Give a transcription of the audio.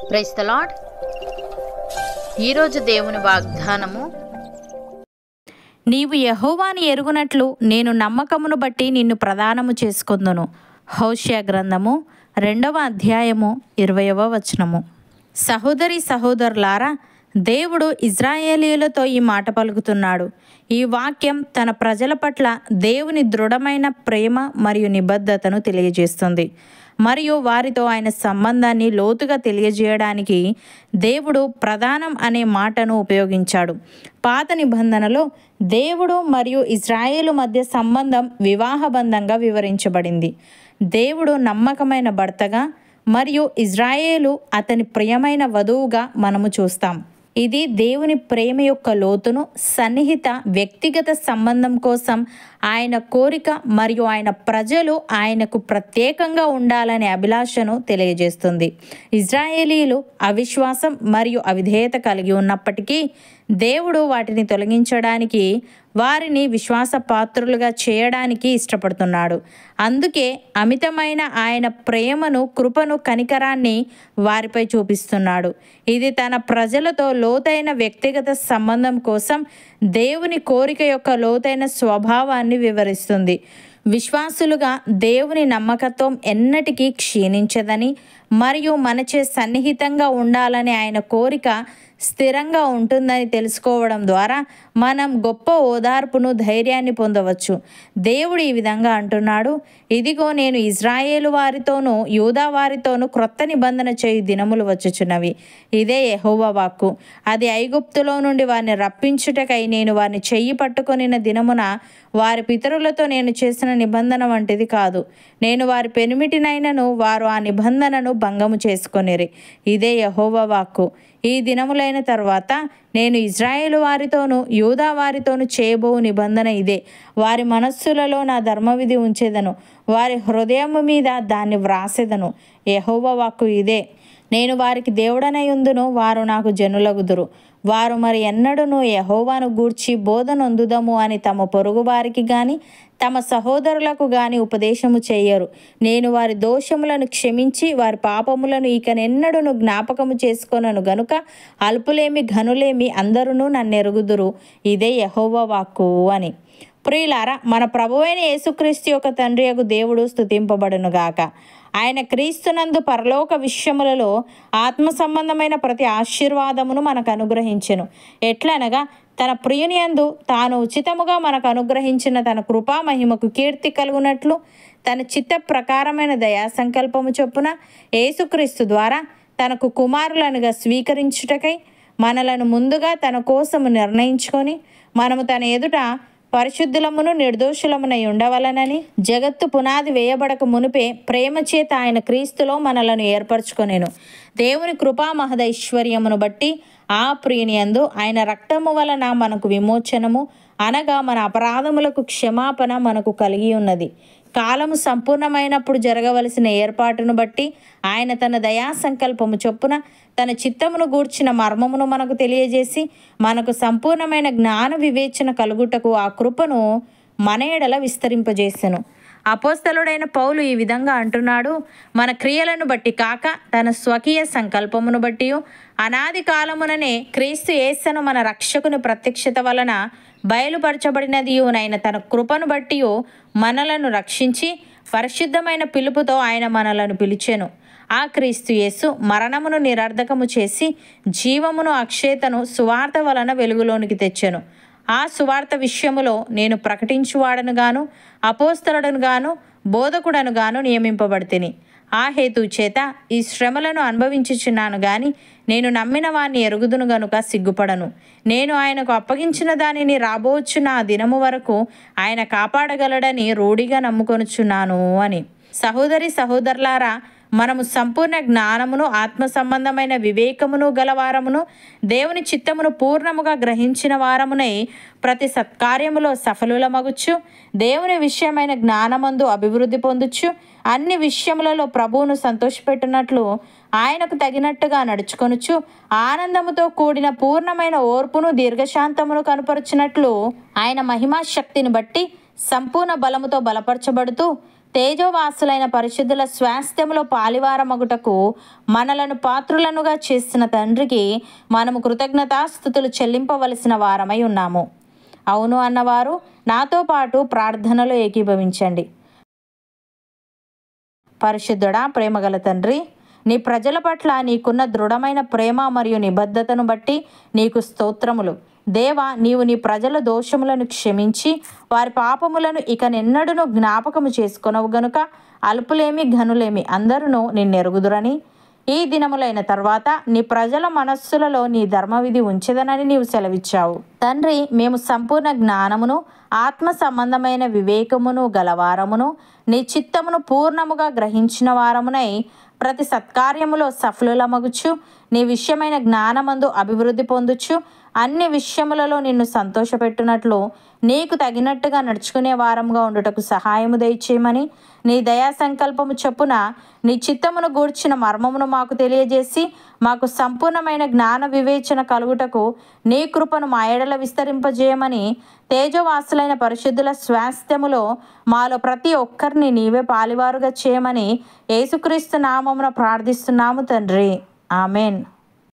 Praise the lord. ఈరోజు దేవుని వాగ్దానము, నీవు యెహోవాని ఎరుగునట్లు నేను నమ్మకమును బట్టి నిన్ను ప్రదానము చేసుకొందును. హోషేయ గ్రంథము 2వ అధ్యాయము 20వ వచనము. సహోదరి సహోదరులారా, దేవుడు ఇజ్రాయేలీయులతో ఈ మాట పలుకుతున్నాడు. ఈ వాక్యం తన ప్రజల పట్ల దేవుని దృఢమైన ప్రేమ మరియు నిబద్ధతను తెలియజేస్తుంది మరియు వారితో ఆయన సంబంధాన్ని లోతుగా తెలియజేయడానికి దేవుడు ప్రధానం అనే మాటను ఉపయోగించాడు. పాత నిబంధనలో దేవుడు మరియు ఇజ్రాయేలు మధ్య సంబంధం వివాహబంధంగా వివరించబడింది. దేవుడు నమ్మకమైన భర్తగా మరియు ఇజ్రాయేలు అతని ప్రియమైన వధువుగా మనము చూస్తాం. ఇది దేవుని ప్రేమ యొక్క లోతును, సన్నిహిత వ్యక్తిగత సంబంధం కోసం ఆయన కోరిక మరియు ఆయన ప్రజలు ఆయనకు ప్రత్యేకంగా ఉండాలనే అభిలాషను తెలియజేస్తుంది. ఇజ్రాయేలీలు అవిశ్వాసం మరియు అవిధేయత కలిగి ఉన్నప్పటికీ దేవుడు వాటిని తొలగించడానికి, వారిని విశ్వాసపాత్రులుగా చేయడానికి ఇష్టపడుతున్నాడు. అందుకే అమితమైన ఆయన ప్రేమను, కృపను, కనికరాన్ని వారిపై చూపిస్తున్నాడు. ఇది తన ప్రజలతో లోతైన వ్యక్తిగత సంబంధం కోసం దేవుని కోరిక యొక్క లోతైన స్వభావాన్ని వివరిస్తుంది. విశ్వాసులుగా దేవుని నమ్మకత్వం ఎన్నటికీ క్షీణించదని మరియు మనచే సన్నిహితంగా ఉండాలని ఆయన కోరిక స్థిరంగా ఉంటుందని తెలుసుకోవడం ద్వారా మనం గొప్ప ఓదార్పును, ధైర్యాన్ని పొందవచ్చు. దేవుడు ఈ విధంగా అంటున్నాడు, ఇదిగో నేను ఇజ్రాయేలు వారితోనూ యూదా వారితోనూ క్రొత్త నిబంధన చేయు దినములు వచ్చుచున్నవి. ఇదే యెహోవా వాక్కు. అది ఐగుప్తులో నుండి వారిని రప్పించుటకై నేను వారిని చెయ్యి పట్టుకొనిన దినమున వారి పితరులతో నేను చేసిన నిబంధన వంటిది కాదు. నేను వారి పెనిమిటినైనను వారు ఆ నిబంధనను భంగము చేసుకొనిరి. ఇదే యెహోవా వాక్కు. ఈ దినములైన తర్వాత నేను ఇజ్రాయేలు వారితోనూ యూదా వారితోనూ చేయబో నిబంధన ఇదే. వారి మనస్సులలో నా ధర్మవిధి ఉంచెదను, వారి హృదయము మీద దాన్ని వ్రాసెదను. యెహోవా వాక్కు ఇదే. నేను వారికి దేవుడనై ఉందును, వారు నాకు జనులగుదురు. వారు మరి ఎన్నడూను యెహోవాను గూర్చి బోధనొందుదము అని తమ పొరుగు వారికి గాని తమ సహోదరులకు గాని ఉపదేశము చేయరు. నేను వారి దోషములను క్షమించి వారి పాపములను ఇకనెన్నడూను జ్ఞాపకము చేసుకొనను గనుక అల్పులేమి ఘనులేమి అందరూ నన్నెరుగుదురు. ఇదే యెహోవా వాక్కు అని. ప్రియులారా, మన ప్రభువైన యేసుక్రీస్తు యొక్క తండ్రి యగు దేవుడు స్తుతింపబడునుగాక. ఆయన క్రీస్తునందు పరలోక విషయములలో ఆత్మ సంబంధమైన ప్రతి ఆశీర్వాదమును మనకు అనుగ్రహించెను. ఎట్లనగా తన ప్రియుని యందు తాను ఉచితముగా మనకు అనుగ్రహించిన తన కృపా మహిమకు కీర్తి కలుగునట్లు తన చిత్త ప్రకారమైన దయా సంకల్పము చొప్పున యేసుక్రీస్తు ద్వారా తనకు కుమారులనుగా స్వీకరించుటకై మనలను ముందుగా తన కోసము నిర్ణయించుకొని మనము తన ఎదుట పరిశుద్ధులమును నిర్దోషులమునై ఉండవలనని జగత్తు పునాది వేయబడక మునిపే ప్రేమ చేత ఆయన క్రీస్తులో మనలను ఏర్పరచుకొనెను. దేవుని కృపా మహదైశ్వర్యమును బట్టి ఆ ప్రియుని యందు ఆయన రక్తము వలన మనకు విమోచనము, అనగా మన అపరాధములకు క్షమాపణ మనకు కలిగి ఉన్నది. కాలము సంపూర్ణమైనప్పుడు జరగవలసిన ఏర్పాటును బట్టి ఆయన తన దయా సంకల్పము చొప్పున తన చిత్తమును గూర్చిన మర్మమును మనకు తెలియజేసి మనకు సంపూర్ణమైన జ్ఞాన వివేచన కలుగుటకు ఆ కృపను మన ఎడల విస్తరింపజేసెను. అపోస్తలుడైన పౌలు ఈ విధంగా అంటున్నాడు, మన క్రియలను బట్టి కాక తన స్వకీయ సంకల్పమును బట్టి అనాది కాలముననే క్రీస్తు యేసును మన రక్షకుని ప్రత్యక్షత వలన బయలుపరచబడినదియునైన తన కృపను బట్టి మనలను రక్షించి పరిశుద్ధమైన పిలుపుతో ఆయన మనలను పిలిచెను. ఆ క్రీస్తు యేసు మరణమును నిరర్ధకము చేసి జీవమును, అక్షేతను సువార్త వలన వెలుగులోనికి తెచ్చెను. ఆ సువార్త విషయములో నేను ప్రకటించువాడను గాను, అపోస్తలుడను గాను, బోధకుడను గాను నియమింపబడితిని. ఆ హేతు చేత ఈ శ్రమలను అనుభవించుచున్నాను గాని నేను నమ్మిన వాణ్ణి ఎరుగుదును గనుక సిగ్గుపడను. నేను ఆయనకు అప్పగించిన దానిని రాబోచున్న ఆ దినము వరకు ఆయన కాపాడగలడని రూఢిగా నమ్ముకొనుచున్నాను అని. సహోదరి సహోదరులారా, మనము సంపూర్ణ జ్ఞానమును, ఆత్మ సంబంధమైన వివేకమును గలవారమును, దేవుని చిత్తమును పూర్ణముగా గ్రహించిన వారమునై ప్రతి సత్కార్యములో సఫలులమగుచు, దేవుని విషయమైన జ్ఞానమందు అభివృద్ధి పొందుచు, అన్ని విషయములలో ప్రభువును సంతోషపెట్టునట్లు ఆయనకు తగినట్టుగా నడుచుకొనుచు, ఆనందముతో కూడిన పూర్ణమైన ఓర్పును, దీర్ఘశాంతమును కనుపరుచునట్లు ఆయన మహిమా శక్తిని బట్టి సంపూర్ణ బలముతో బలపరచబడుతూ తేజోవాసులైన పరిశుద్ధుల స్వాస్థ్యములో పాలివారమగుటకు మనలను పాత్రులనుగా చేసిన తండ్రికి మనము కృతజ్ఞతాస్తుతులు చెల్లింపవలసిన వారమై ఉన్నాము. అవును అన్నవారు నాతో పాటు ప్రార్థనలో ఏకీభవించండి. పరిశుద్ధుడా, ప్రేమగల తండ్రి, నీ ప్రజల పట్ల నీకున్న దృఢమైన ప్రేమ మరియు నిబద్ధతను బట్టి నీకు స్తోత్రములు. దేవా, నీవు నీ ప్రజల దోషములను క్షమించి వారి పాపములను ఇక నిన్నడును జ్ఞాపకము చేసుకొనవు గనుక అల్పులేమి ఘనులేమి అందరూ నిన్నెరుగుదురని, ఈ దినములైన తర్వాత నీ ప్రజల మనస్సులలో నీ ధర్మవిధి ఉంచెదనని నీవు సెలవిచ్చావు. తండ్రి, మేము సంపూర్ణ జ్ఞానమును ఆత్మ సంబంధమైన వివేకమును గలవారమును నీ చిత్తమును పూర్ణముగా గ్రహించిన వారమునై ప్రతి సత్కార్యములో సఫలులమగుచు నీ విషయమైన జ్ఞానమందు అభివృద్ధి పొందుచు అన్ని విషయములలో నిన్ను సంతోషపెట్టునట్లు నీకు తగినట్టుగా నడుచుకునే వారముగా ఉండుటకు సహాయము దయచేయమని నీ దయా సంకల్పము చొప్పున నీ చిత్తమును గూర్చిన మర్మమును మాకు తెలియజేసి మాకు సంపూర్ణమైన జ్ఞాన వివేచన కలుగుటకు నీ కృపను మా ఎడల విస్తరింపజేయమని తేజోవాసులైన పరిశుద్ధుల స్వాస్థ్యములో మాలో ప్రతి ఒక్కరిని నీవే పాలివారుగా చేయమని యేసుక్రీస్తు నామమున ప్రార్థిస్తున్నాము తండ్రి. ఆమెన్.